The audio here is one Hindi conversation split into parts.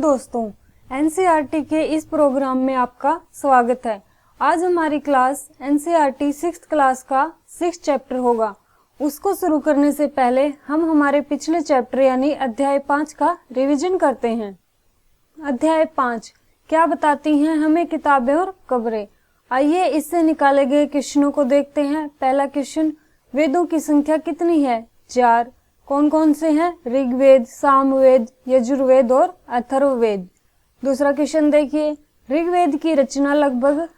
दोस्तों, एनसीईआरटी के इस प्रोग्राम में आपका स्वागत है। आज हमारी क्लास एनसीईआरटी 6th क्लास का 6th चैप्टर होगा। उसको शुरू करने से पहले हम हमारे पिछले चैप्टर यानी अध्याय 5 का रिवीजन करते हैं। अध्याय 5 क्या बताती हैं हमें किताबें और कब्रें। आइए इससे निकाले गए क्वेश्चनों को देखते हैं। पहला क्वेश्चन, वेदों की संख्या कितनी है? 4। कौन कौन से हैं? ऋग्वेद, सामवेद, यजुर्वेद और अथर्ववेद। दूसरा क्वेश्चन देखिए, ऋग्वेद की रचना लगभग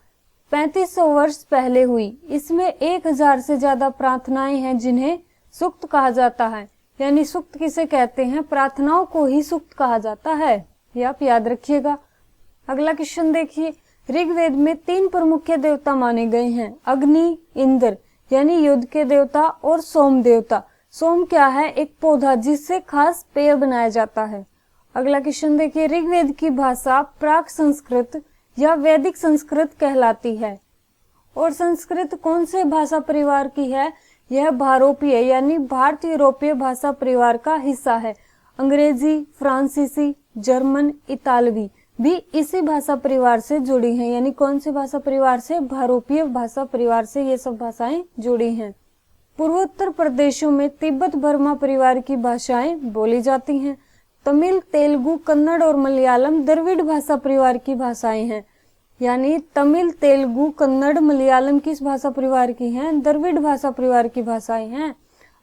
3500 वर्ष पहले हुई। इसमें 1000 से ज्यादा प्रार्थनाएं हैं जिन्हें सूक्त कहा जाता है। यानी सूक्त किसे कहते हैं? प्रार्थनाओं को ही सूक्त कहा जाता है, ये आप याद रखिएगा। अगला क्वेश्चन देखिए, ऋग्वेद में 3 प्रमुख देवता माने गए हैं, अग्नि, इंद्र यानी युद्ध के देवता और सोम देवता। सोम क्या है? एक पौधा जिससे खास पेय बनाया जाता है। अगला क्वेश्चन देखिए, ऋग्वेद की भाषा प्राक संस्कृत या वैदिक संस्कृत कहलाती है। और संस्कृत कौन से भाषा परिवार की है? यह भारोपीय यानी भारत यूरोपीय भाषा परिवार का हिस्सा है। अंग्रेजी, फ्रांसीसी, जर्मन, इतालवी भी इसी भाषा परिवार से जुड़ी हैं। यानी कौन से भाषा परिवार से? भारोपीय भाषा परिवार से ये सब भाषाएं जुड़ी हैं। पूर्वोत्तर प्रदेशों में तिब्बत बर्मा परिवार की भाषाएं बोली जाती हैं। तमिल, तेलुगु, कन्नड़ और मलयालम द्रविड़ भाषा परिवार की भाषाएं हैं। यानी तमिल, तेलुगु, कन्नड़, मलयालम किस भाषा परिवार की हैं? द्रविड़ भाषा परिवार की भाषाएं हैं।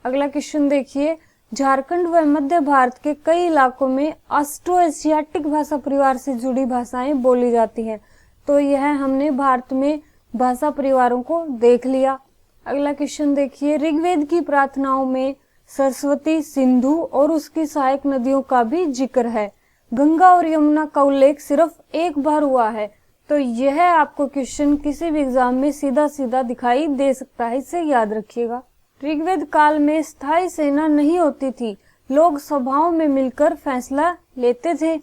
अगला क्वेश्चन देखिए, झारखंड व मध्य भारत के कई इलाकों में ऑस्ट्रो एशियाटिक भाषा परिवार से जुड़ी भाषाएं बोली जाती हैं। तो यह हमने भारत में भाषा परिवारों को देख लिया। अगला क्वेश्चन देखिए, ऋग्वेद की प्रार्थनाओं में सरस्वती, सिंधु और उसकी सहायक नदियों का भी जिक्र है। गंगा और यमुना का उल्लेख सिर्फ एक बार हुआ है। तो यह आपको क्वेश्चन किसी भी एग्जाम में सीधा सीधा दिखाई दे सकता है, इसे याद रखिएगा। ऋग्वेद काल में स्थायी सेना नहीं होती थी, लोग सभाओं में मिलकर फैसला लेते थे।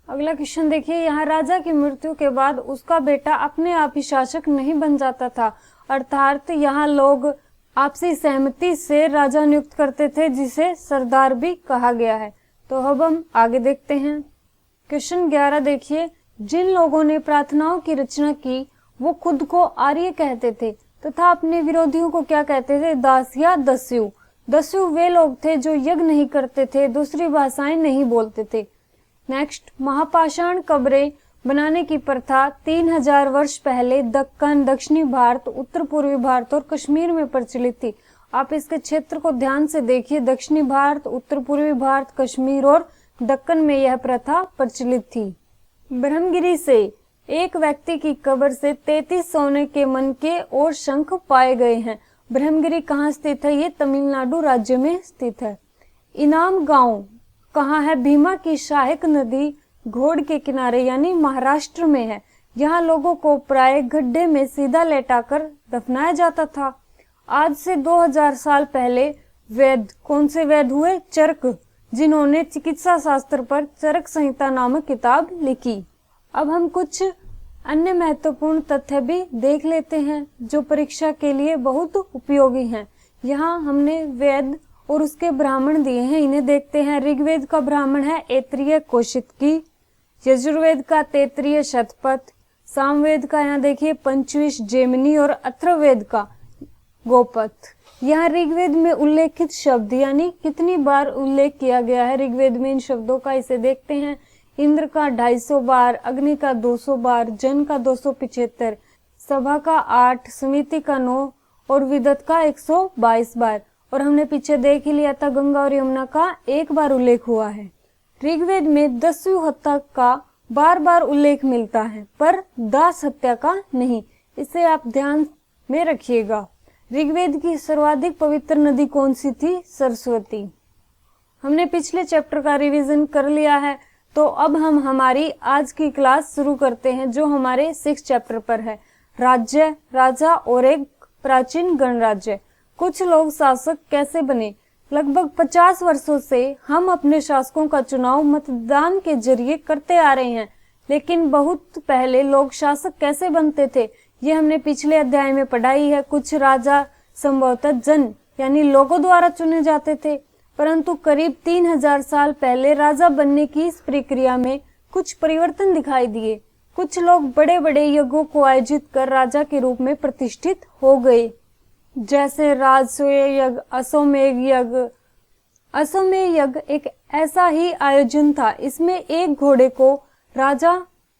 अगला क्वेश्चन देखिए, यहाँ राजा की मृत्यु के बाद उसका बेटा अपने आप ही शासक नहीं बन जाता था, अर्थात यहाँ लोग आपसी सहमति से राजा नियुक्त करते थे, जिसे सरदार भी कहा गया है। तो अब हम आगे देखते हैं। क्वेश्चन 11 देखिए, जिन लोगों ने प्रार्थनाओं की रचना की वो खुद को आर्य कहते थे तथा अपने विरोधियों को क्या कहते थे? दास या दस्यु। दस्यु वे लोग थे जो यज्ञ नहीं करते थे, दूसरी भाषाएं नहीं बोलते थे। नेक्स्ट, महापाषाण कब्रें बनाने की प्रथा 3000 वर्ष पहले दक्कन, दक्षिणी भारत, उत्तर पूर्वी भारत और कश्मीर में प्रचलित थी। आप इसके क्षेत्र को ध्यान से देखिए, दक्षिणी भारत, उत्तर पूर्वी भारत, कश्मीर और दक्कन में यह प्रथा प्रचलित थी। ब्रह्मगिरी से एक व्यक्ति की कब्र से 33 सोने के मनके और शंख पाए गए हैं। ब्रह्मगिरी कहाँ स्थित है? ये तमिलनाडु राज्य में स्थित है। इनाम गांव कहाँ है? भीमा की सहायक नदी घोड़ के किनारे यानी महाराष्ट्र में है। यहाँ लोगों को प्राय गड्ढे में सीधा लेटाकर दफनाया जाता था। आज से 2000 साल पहले वैद्य, कौन से वैद्य हुए? चरक, जिन्होंने चिकित्सा शास्त्र पर चरक संहिता नामक किताब लिखी। अब हम कुछ अन्य महत्वपूर्ण तथ्य भी देख लेते हैं जो परीक्षा के लिए बहुत उपयोगी हैं। यहाँ हमने वेद और उसके ब्राह्मण दिए हैं, इन्हें देखते हैं। ऋग्वेद का ब्राह्मण है ऐत्रेय कौशिकी, यजुर्वेद का तैत्तिरीय शतपथ, सामवेद का यहाँ देखिए पंचविश जैमिनी और अथर्ववेद का गोपथ। यहाँ ऋग्वेद में उल्लेखित शब्द यानी कितनी बार उल्लेख किया गया है ऋग्वेद में इन शब्दों का, इसे देखते हैं। इंद्र का 250 बार, अग्नि का 200 बार, जन का 275, सभा का 8, समिति का 9 और विदत का 122 बार। और हमने पीछे देख ही लिया था, गंगा और यमुना का 1 बार उल्लेख हुआ है। ऋग्वेद में दस्यु हत्या का बार बार उल्लेख मिलता है पर दास हत्या का नहीं, इसे आप ध्यान में रखिएगा। ऋग्वेद की सर्वाधिक पवित्र नदी कौन सी थी? सरस्वती। हमने पिछले चैप्टर का रिवीजन कर लिया है, तो अब हम हमारी आज की क्लास शुरू करते हैं जो हमारे 6th चैप्टर पर है, राज्य, राजा और एक प्राचीन गणराज्य। कुछ लोग शासक कैसे बने? लगभग 50 वर्षों से हम अपने शासकों का चुनाव मतदान के जरिए करते आ रहे हैं, लेकिन बहुत पहले लोग शासक कैसे बनते थे ये हमने पिछले अध्याय में पढ़ाई है। कुछ राजा संभवतः जन यानी लोगों द्वारा चुने जाते थे, परंतु करीब 3000 साल पहले राजा बनने की इस प्रक्रिया में कुछ परिवर्तन दिखाई दिए। कुछ लोग बड़े बड़े यज्ञों को आयोजित कर राजा के रूप में प्रतिष्ठित हो गए, जैसे राजसूय यज्ञ, अश्वमेध यज्ञ। अश्वमेध यज्ञ एक ऐसा ही आयोजन था। इसमें एक घोड़े को राजा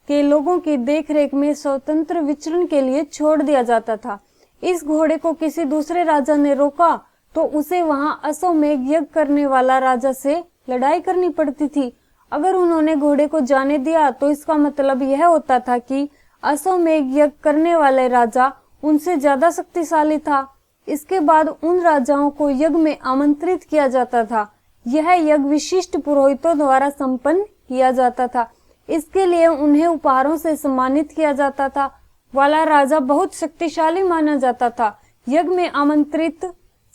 के लोगों की देखरेख में स्वतंत्र विचरण के लिए छोड़ दिया जाता था। इस घोड़े को किसी दूसरे राजा ने रोका तो उसे वहां अश्वमेध यज्ञ करने वाला राजा से लड़ाई करनी पड़ती थी। अगर उन्होंने घोड़े को जाने दिया तो इसका मतलब यह होता था कि अश्वमेध यज्ञ करने वाले राजा उनसे ज्यादा शक्तिशाली था। इसके बाद उन राजाओं को यज्ञ में आमंत्रित किया जाता था। यह यज्ञ विशिष्ट पुरोहितों द्वारा संपन्न किया जाता था। इसके लिए उन्हें उपहारों से सम्मानित किया जाता था। वाला राजा बहुत शक्तिशाली माना जाता था। यज्ञ में आमंत्रित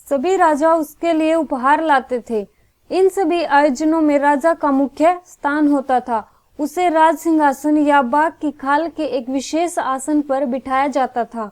सभी राजा उसके लिए उपहार लाते थे। इन सभी आयोजनों में राजा का मुख्य स्थान होता था। उसे राज सिंहासन या बाघ की खाल के एक विशेष आसन पर बिठाया जाता था।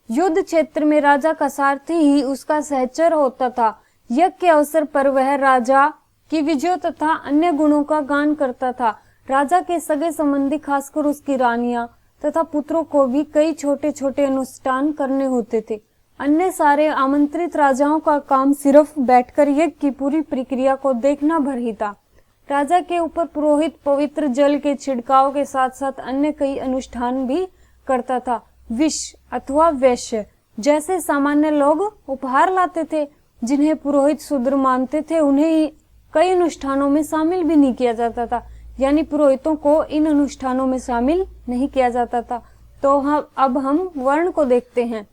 युद्ध क्षेत्र में राजा का सारथी ही उसका सहचर होता था। यज्ञ के अवसर पर वह राजा की विजय तथा अन्य गुणों का गान करता था। राजा के सगे संबंधी, खासकर उसकी रानियां तथा पुत्रों को भी कई छोटे छोटे अनुष्ठान करने होते थे। अन्य सारे आमंत्रित राजाओं का काम सिर्फ बैठकर यज्ञ की पूरी प्रक्रिया को देखना भर ही था। राजा के ऊपर पुरोहित पवित्र जल के छिड़काव के साथ साथ अन्य कई अनुष्ठान भी करता था। विष अथवा वैश्य जैसे सामान्य लोग उपहार लाते थे, जिन्हें पुरोहित शूद्र मानते थे, उन्हें कई अनुष्ठानों में शामिल भी नहीं किया जाता था। यानी पुरोहितों को इन अनुष्ठानों में शामिल नहीं किया जाता था। तो अब हम वर्ण को देखते हैं।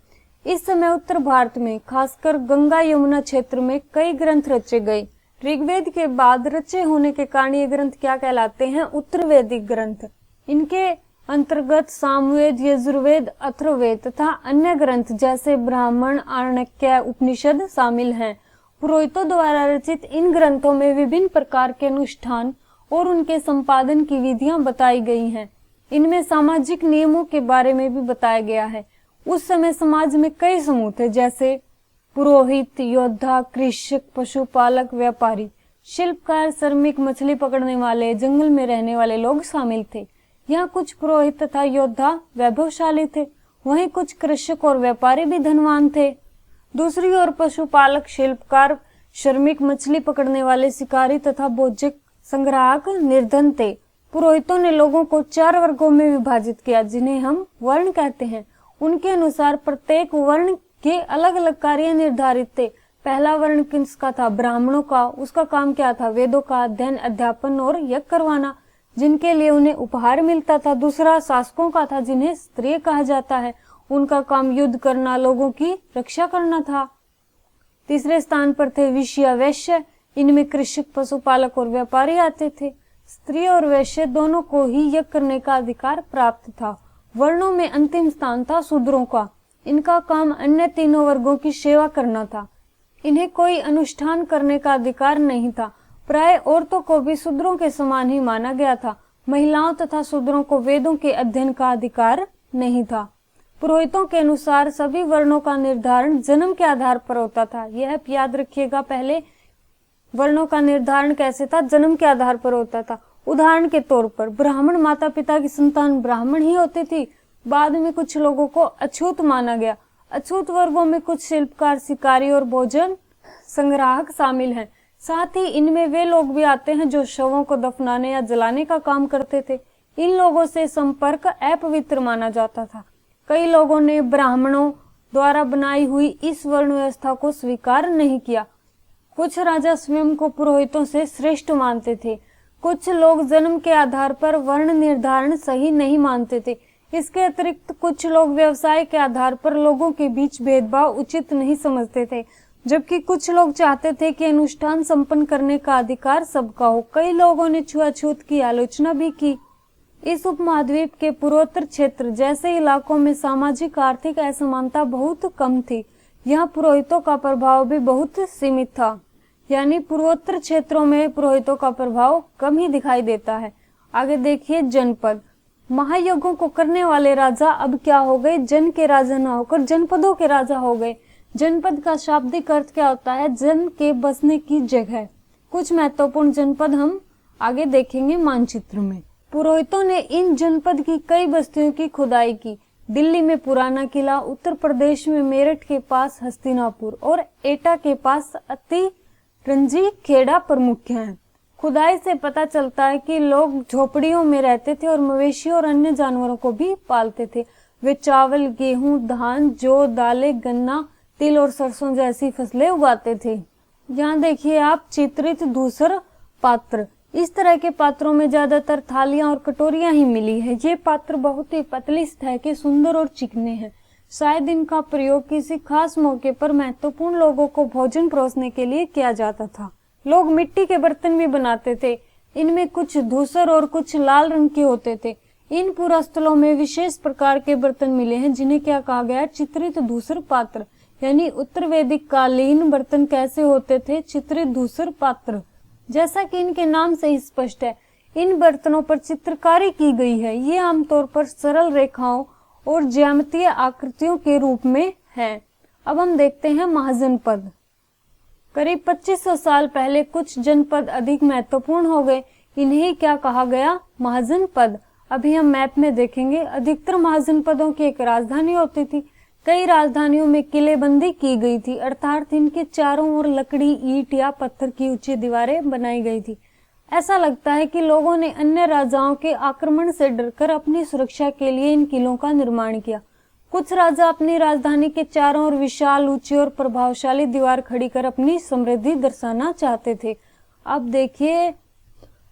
इस समय उत्तर भारत में खासकर गंगा यमुना क्षेत्र में कई ग्रंथ रचे गए। ऋग्वेद के बाद रचे होने के कारण ये ग्रंथ क्या कहलाते हैं? उत्तरवेदिक ग्रंथ। इनके अंतर्गत सामवेद, यजुर्वेद, अथर्ववेद तथा अन्य ग्रंथ जैसे ब्राह्मण, आरण्यक, उपनिषद शामिल हैं। पुरोहितों द्वारा रचित इन ग्रंथों में विभिन्न प्रकार के अनुष्ठान और उनके संपादन की विधियां बताई गई हैं। इनमें सामाजिक नियमों के बारे में भी बताया गया है। उस समय समाज में कई समूह थे, जैसे पुरोहित, योद्धा, कृषक, पशुपालक, व्यापारी, शिल्पकार, श्रमिक, मछली पकड़ने वाले, जंगल में रहने वाले लोग शामिल थे। यहाँ कुछ पुरोहित तथा योद्धा वैभवशाली थे, वहीं कुछ कृषक और व्यापारी भी धनवान थे। दूसरी ओर पशुपालक, शिल्पकार, श्रमिक, मछली पकड़ने वाले, शिकारी तथा भोजक संग्राहक निर्धन थे। पुरोहितों ने लोगों को 4 वर्गों में विभाजित किया, जिन्हें हम वर्ण कहते हैं। उनके अनुसार प्रत्येक वर्ण के अलग अलग कार्य निर्धारित थे। पहला वर्ण किसका था? ब्राह्मणों का। उसका काम क्या था? वेदों का अध्ययन, अध्यापन और यज्ञ करवाना, जिनके लिए उन्हें उपहार मिलता था। दूसरा शासकों का था, जिन्हें स्त्रीय कहा जाता है। उनका काम युद्ध करना, लोगों की रक्षा करना था। तीसरे स्थान पर थे विषय, वैश्य। इनमें कृषक, पशुपालक और व्यापारी आते थे। स्त्री और वैश्य दोनों को ही यज्ञ करने का अधिकार प्राप्त था। वर्णों में अंतिम स्थान था शूद्रों का। इनका काम अन्य तीनों वर्गों की सेवा करना था। इन्हें कोई अनुष्ठान करने का अधिकार नहीं था। प्राय औरतों को भी शूद्रों के समान ही माना गया था। महिलाओं तथा शूद्रों को वेदों के अध्ययन का अधिकार नहीं था। पुरोहितों के अनुसार सभी वर्णों का निर्धारण जन्म के आधार पर होता था। यह याद रखिएगा, पहले वर्णों का निर्धारण कैसे था? जन्म के आधार पर होता था। उदाहरण के तौर पर ब्राह्मण माता पिता की संतान ब्राह्मण ही होती थी। बाद में कुछ लोगों को अछूत माना गया। अछूत वर्गों में कुछ शिल्पकार, शिकारी और भोजन संग्राहक शामिल हैं। साथ ही इनमें वे लोग भी आते हैं जो शवों को दफनाने या जलाने का काम करते थे। इन लोगों से संपर्क अपवित्र माना जाता था। कई लोगों ने ब्राह्मणों द्वारा बनाई हुई इस वर्ण व्यवस्था को स्वीकार नहीं किया। कुछ राजा स्वयं को पुरोहितों से श्रेष्ठ मानते थे। कुछ लोग जन्म के आधार पर वर्ण निर्धारण सही नहीं मानते थे। इसके अतिरिक्त कुछ लोग व्यवसाय के आधार पर लोगों के बीच भेदभाव उचित नहीं समझते थे, जबकि कुछ लोग चाहते थे कि अनुष्ठान संपन्न करने का अधिकार सबका हो। कई लोगों ने छुआछूत की आलोचना भी की। इस उपमहाद्वीप के पूर्वोत्तर क्षेत्र जैसे इलाकों में सामाजिक आर्थिक असमानता बहुत कम थी। यहाँ पुरोहितों का प्रभाव भी बहुत सीमित था। यानी पूर्वोत्तर क्षेत्रों में पुरोहितों का प्रभाव कम ही दिखाई देता है। आगे देखिए जनपद। महायज्ञों को करने वाले राजा अब क्या हो गए? जन के राजा न होकर जनपदों के राजा हो गए। जनपद का शाब्दिक अर्थ क्या होता है? जन के बसने की जगह। कुछ महत्वपूर्ण जनपद हम आगे देखेंगे मानचित्र में। पुरोहितों ने इन जनपद की कई बस्तियों की खुदाई की। दिल्ली में पुराना किला, उत्तर प्रदेश में मेरठ के पास हस्तिनापुर और एटा के पास अतिरंजी खेड़ा प्रमुख हैं। खुदाई से पता चलता है कि लोग झोपड़ियों में रहते थे और मवेशियों और अन्य जानवरों को भी पालते थे। वे चावल, गेहूं, धान, जौ, दालें, गन्ना, तिल और सरसों जैसी फसलें उगाते थे। यहाँ देखिए आप चित्रित धूसर पात्र। इस तरह के पात्रों में ज्यादातर थालियां और कटोरियां ही मिली है। ये पात्र बहुत ही पतली सतह के, सुंदर और चिकने हैं। शायद इनका प्रयोग किसी खास मौके पर महत्वपूर्ण लोगों को भोजन परोसने के लिए किया जाता था। लोग मिट्टी के बर्तन भी बनाते थे। इनमें कुछ धूसर और कुछ लाल रंग के होते थे। इन पुरास्थलों में विशेष प्रकार के बर्तन मिले हैं जिन्हें क्या कहा गया? चित्रित धूसर पात्र। यानी उत्तर वैदिक कालीन बर्तन कैसे होते थे? चित्रित धूसर पात्र। जैसा कि इनके नाम से ही स्पष्ट है, इन बर्तनों पर चित्रकारी की गई है। ये आमतौर पर सरल रेखाओं और ज्यामितीय आकृतियों के रूप में है। अब हम देखते हैं महाजनपद। करीब 2500 साल पहले कुछ जनपद अधिक महत्वपूर्ण हो गए। इन्हें क्या कहा गया? महाजनपद। अभी हम मैप में देखेंगे। अधिकतर महाजनपदों की एक राजधानी होती थी। कई राजधानियों में किलेबंदी की गई थी, अर्थात इनके चारों ओर लकड़ी, ईंट या पत्थर की ऊंची दीवारें बनाई गई थी। ऐसा लगता है कि लोगों ने अन्य राजाओं के आक्रमण से डरकर अपनी सुरक्षा के लिए इन किलों का निर्माण किया। कुछ राजा अपनी राजधानी के चारों ओर विशाल, ऊंची और प्रभावशाली दीवार खड़ी कर अपनी समृद्धि दर्शाना चाहते थे। अब देखिए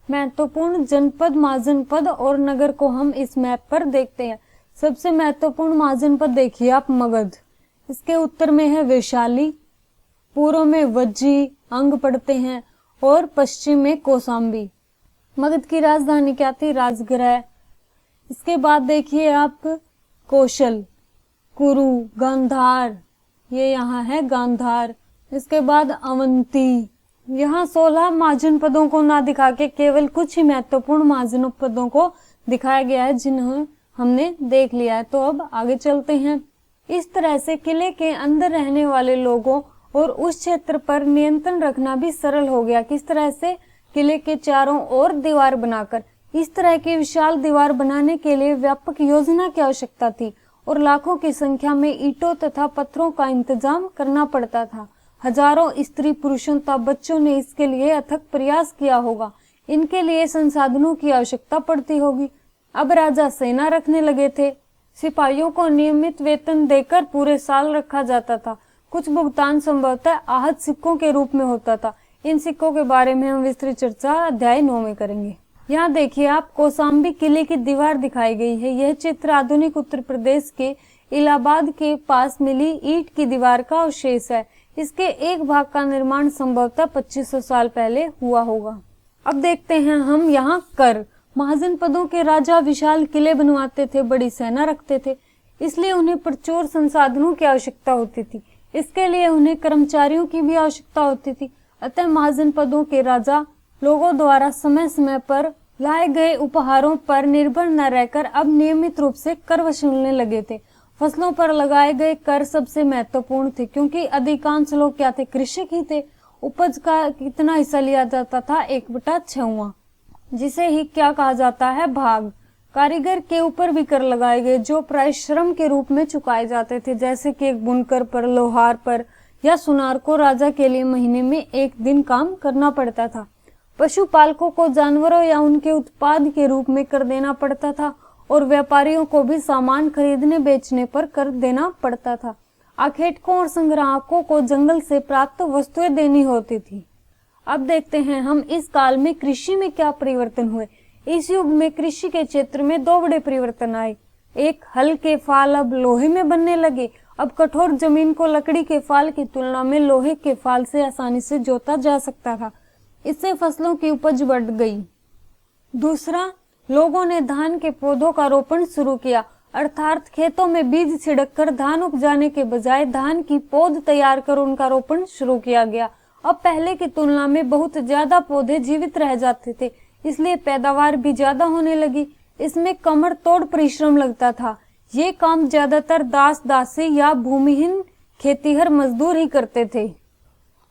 महत्वपूर्ण जनपद, महाजनपद और नगर को हम इस मैप पर देखते हैं। सबसे महत्वपूर्ण महाजनपद देखिए आप, मगध। इसके उत्तर में है वैशाली, पूर्व में वज्जी अंग पड़ते हैं और पश्चिम में कौशाम्बी। मगध की राजधानी क्या थी? राजगृह। इसके बाद देखिए आप कौशल, कुरु, गांधार, ये यहाँ है गांधार। इसके बाद अवंती। यहाँ 16 महाजनपदों को ना दिखा के केवल कुछ ही महत्वपूर्ण महाजनपदों को दिखाया गया है जिन्हें हमने देख लिया है। तो अब आगे चलते हैं। इस तरह से किले के अंदर रहने वाले लोगों और उस क्षेत्र पर नियंत्रण रखना भी सरल हो गया। किस तरह से? किले के चारों ओर दीवार बनाकर। इस तरह की विशाल दीवार बनाने के लिए व्यापक योजना की आवश्यकता थी और लाखों की संख्या में ईंटों तथा पत्थरों का इंतजाम करना पड़ता था। हजारों स्त्री पुरुषों तथा बच्चों ने इसके लिए अथक प्रयास किया होगा। इनके लिए संसाधनों की आवश्यकता पड़ती होगी। अब राजा सेना रखने लगे थे। सिपाहियों को नियमित वेतन देकर पूरे साल रखा जाता था। कुछ भुगतान संभवतः आहत सिक्कों के रूप में होता था। इन सिक्कों के बारे में हम विस्तृत चर्चा अध्याय 9 में करेंगे। यहाँ देखिए आप कौशाम्बी किले की दीवार दिखाई गई है। यह चित्र आधुनिक उत्तर प्रदेश के इलाहाबाद के पास मिली ईंट की दीवार का अवशेष है। इसके एक भाग का निर्माण संभवतः 2500 साल पहले हुआ होगा। अब देखते हैं हम यहाँ कर। महाजनपदों के राजा विशाल किले बनवाते थे, बड़ी सेना रखते थे, इसलिए उन्हें प्रचुर संसाधनों की आवश्यकता होती थी। इसके लिए उन्हें कर्मचारियों की भी आवश्यकता होती थी। अतः महाजनपदों के राजा लोगों द्वारा समय समय पर लाए गए उपहारों पर निर्भर न रहकर अब नियमित रूप से कर वसूलने लगे थे। फसलों पर लगाए गए कर सबसे महत्वपूर्ण थे क्योंकि अधिकांश लोग क्या थे? कृषक ही थे। उपज का कितना हिस्सा लिया जाता था? 1/6, जिसे ही क्या कहा जाता है? भाग। कारीगर के ऊपर भी कर लगाए गए जो प्राय श्रम के रूप में चुकाए जाते थे, जैसे कि एक बुनकर पर, लोहार पर या सुनार को राजा के लिए महीने में 1 दिन काम करना पड़ता था। पशुपालकों को जानवरों या उनके उत्पाद के रूप में कर देना पड़ता था और व्यापारियों को भी सामान खरीदने बेचने पर कर देना पड़ता था। आखेटकों और संग्राहकों को जंगल से प्राप्त वस्तुएं देनी होती थी। अब देखते हैं हम इस काल में कृषि में क्या परिवर्तन हुए। इस युग में कृषि के क्षेत्र में 2 बड़े परिवर्तन आए। एक, हल के फाल अब लोहे में बनने लगे। अब कठोर जमीन को लकड़ी के फाल की तुलना में लोहे के फाल से आसानी से जोता जा सकता था। इससे फसलों की उपज बढ़ गई। दूसरा, लोगों ने धान के पौधों का रोपण शुरू किया, अर्थात खेतों में बीज छिड़ककर धान उपजाने के बजाय धान की पौध तैयार कर उनका रोपण शुरू किया गया। अब पहले की तुलना में बहुत ज्यादा पौधे जीवित रह जाते थे, इसलिए पैदावार भी ज्यादा होने लगी। इसमें कमर तोड़ परिश्रम लगता था। ये काम ज्यादातर दास दासी या भूमिहीन खेतीहर मजदूर ही करते थे।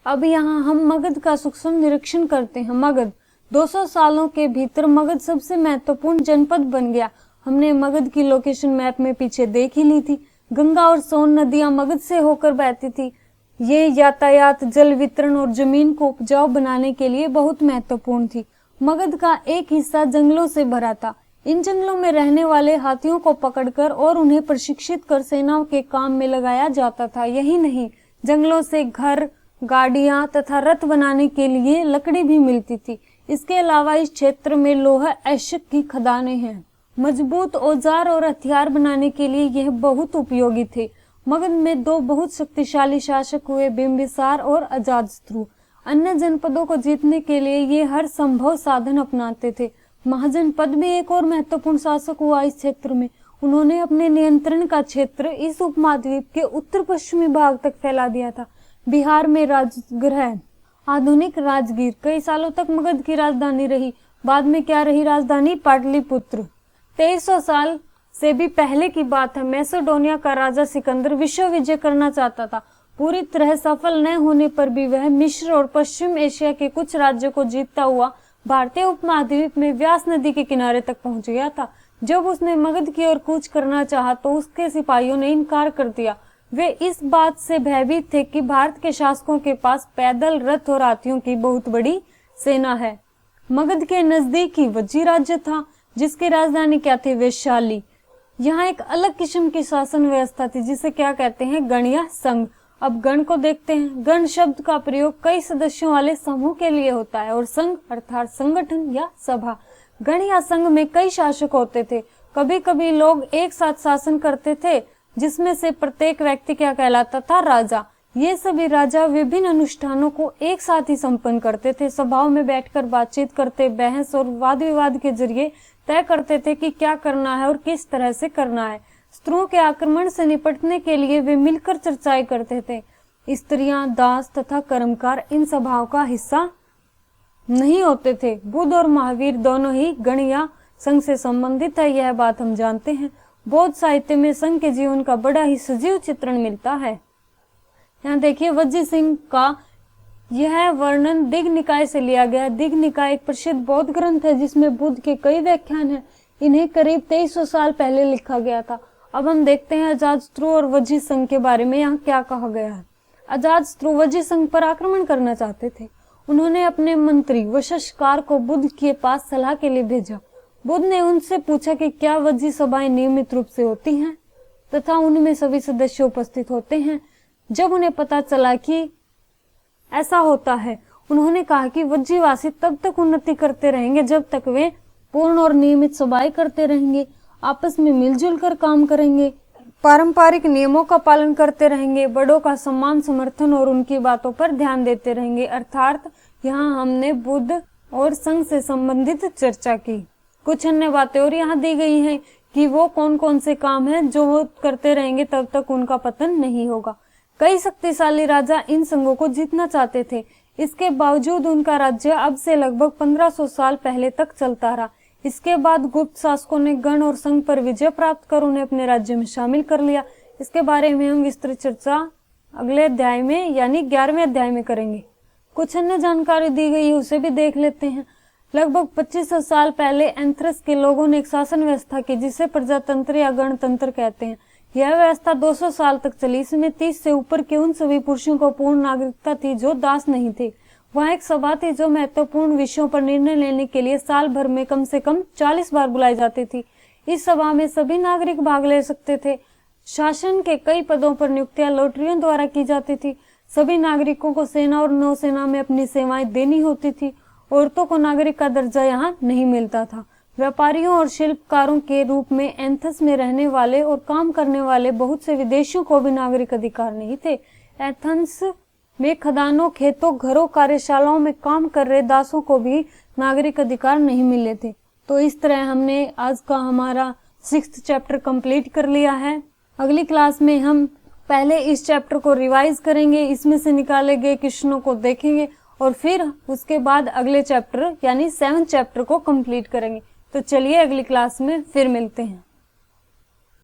अब यहाँ हम मगध का सूक्ष्म निरीक्षण करते हैं। मगध 200 सालों के भीतर मगध सबसे महत्वपूर्ण जनपद बन गया। हमने मगध की लोकेशन मैप में पीछे देख ही ली थी। गंगा और सोन नदियां मगध से होकर बहती थी। ये यातायात, जल वितरण और जमीन को उपजाऊ बनाने के लिए बहुत महत्वपूर्ण थी। मगध का एक हिस्सा जंगलों से भरा था। इन जंगलों में रहने वाले हाथियों को पकड़कर और उन्हें प्रशिक्षित कर सेनाओं के काम में लगाया जाता था। यही नहीं, जंगलों से घर, गाड़ियां तथा रथ बनाने के लिए लकड़ी भी मिलती थी। इसके अलावा इस क्षेत्र में लोहा अयस्क की खदानें हैं। मजबूत औजार और हथियार बनाने के लिए यह बहुत उपयोगी थे। मगध में दो बहुत शक्तिशाली शासक हुए, बिंबिसार और अजातशत्रु। अन्य जनपदों को जीतने के लिए ये हर संभव साधन अपनाते थे। महाजनपद भी एक और महत्वपूर्ण शासक हुआ इस क्षेत्र में। उन्होंने अपने नियंत्रण का क्षेत्र इस उपमहाद्वीप के उत्तर पश्चिमी भाग तक फैला दिया था। बिहार में राजगृह, आधुनिक राजगीर, कई सालों तक मगध की राजधानी रही। बाद में क्या रही राजधानी? पाटलिपुत्र। 2300 साल से भी पहले की बात है। मैसेडोनिया का राजा सिकंदर विश्व विजय करना चाहता था। पूरी तरह सफल न होने पर भी वह मिस्र और पश्चिम एशिया के कुछ राज्यों को जीतता हुआ भारतीय उपमहाद्वीप में व्यास नदी के किनारे तक पहुंच गया था। जब उसने मगध की ओर कूच करना चाहा तो उसके सिपाहियों ने इनकार कर दिया। वे इस बात से भयभीत थे कि भारत के शासकों के पास पैदल, रथ और हाथियों की बहुत बड़ी सेना है। मगध के नजदीक ही वज्जी राज्य था, जिसकी राजधानी क्या थी? वैशाली। यहाँ एक अलग किस्म की शासन व्यवस्था थी जिसे क्या कहते हैं? गण या संघ। अब गण को देखते हैं। गण शब्द का प्रयोग कई सदस्यों वाले समूह के लिए होता है और संघ अर्थात संगठन या सभा। गण या संघ में कई शासक होते थे। कभी कभी लोग एक साथ शासन करते थे, जिसमें से प्रत्येक व्यक्ति क्या कहलाता था? राजा। ये सभी राजा विभिन्न अनुष्ठानों को एक साथ ही संपन्न करते थे। सभाओं में बैठकर बातचीत करते, बहस और वाद विवाद के जरिए तय करते थे कि क्या करना है और किस तरह से करना है। शत्रुओं के आक्रमण से निपटने के लिए वे मिलकर चर्चाएं करते थे। स्त्रियां, दास तथा कर्मकार इन सभाओं का हिस्सा नहीं होते थे। बुद्ध और महावीर दोनों ही गण या संघ से संबंधित है, यह बात हम जानते हैं। बौद्ध साहित्य में संघ के जीवन का बड़ा ही सजीव चित्रण मिलता है। यहाँ देखिए, वज्जी सिंह का यह वर्णन दिग्ग निकाय से लिया गया। दिग्ग निकाय एक प्रसिद्ध बौद्ध ग्रंथ है जिसमें बुद्ध के कई व्याख्यान हैं। इन्हें करीब 2300 साल पहले लिखा गया था। अब हम देखते हैं अजातशत्रु और वज्जी संघ के बारे में यहाँ क्या कहा गया है। अजातशत्रु वज्जी संघ पर आक्रमण करना चाहते थे। उन्होंने अपने मंत्री वशस्कार को बुद्ध के पास सलाह के लिए भेजा। बुद्ध ने उनसे पूछा कि क्या वज्जी सभाएं नियमित रूप से होती हैं तथा उनमें सभी सदस्य उपस्थित होते हैं। जब उन्हें पता चला कि ऐसा होता है, उन्होंने कहा कि वज्जीवासी तब तक उन्नति करते रहेंगे जब तक वे पूर्ण और नियमित सभाएं करते रहेंगे, आपस में मिलजुल कर काम करेंगे, पारंपरिक नियमों का पालन करते रहेंगे, बड़ों का सम्मान, समर्थन और उनकी बातों पर ध्यान देते रहेंगे। अर्थात यहाँ हमने बुद्ध और संघ से संबंधित चर्चा की। कुछ अन्य बातें और यहाँ दी गई हैं कि वो कौन कौन से काम हैं जो वो करते रहेंगे तब तक उनका पतन नहीं होगा। कई शक्तिशाली राजा इन संघों को जीतना चाहते थे। इसके बावजूद उनका राज्य अब से लगभग 1500 साल पहले तक चलता रहा। इसके बाद गुप्त शासकों ने गण और संघ पर विजय प्राप्त कर उन्हें अपने राज्य में शामिल कर लिया। इसके बारे में हम विस्तृत चर्चा अगले अध्याय में यानी 11वें अध्याय में करेंगे। कुछ अन्य जानकारी दी गई है, उसे भी देख लेते हैं। लगभग 2500 साल पहले एंथ्रस के लोगों ने एक शासन व्यवस्था की जिसे प्रजातंत्र या गणतंत्र कहते हैं। यह व्यवस्था 200 साल तक चली। इसमें 30 से ऊपर के उन सभी पुरुषों को पूर्ण नागरिकता थी जो दास नहीं थे। वहाँ एक सभा थी जो महत्वपूर्ण विषयों पर निर्णय लेने के लिए साल भर में कम से कम 40 बार बुलाई जाती थी। इस सभा में सभी नागरिक भाग ले सकते थे। शासन के कई पदों पर नियुक्तियां लॉटरियों द्वारा की जाती थी। सभी नागरिकों को सेना और नौसेना में अपनी सेवाएं देनी होती थी। औरतों को नागरिक का दर्जा यहाँ नहीं मिलता था। व्यापारियों और शिल्पकारों के रूप में एथेंस में रहने वाले और काम करने वाले बहुत से विदेशियों को भी नागरिक अधिकार नहीं थे। एथेंस में खदानों, खेतों, घरों, कार्यशालाओं में काम कर रहे दासों को भी नागरिक अधिकार नहीं मिले थे। तो इस तरह हमने आज का हमारा 6th चैप्टर कंप्लीट कर लिया है। अगली क्लास में हम पहले इस चैप्टर को रिवाइज करेंगे, इसमें से निकाले गए क्वेश्चनों को देखेंगे और फिर उसके बाद अगले चैप्टर यानी 7th चैप्टर को कंप्लीट करेंगे। तो चलिए अगली क्लास में फिर मिलते हैं।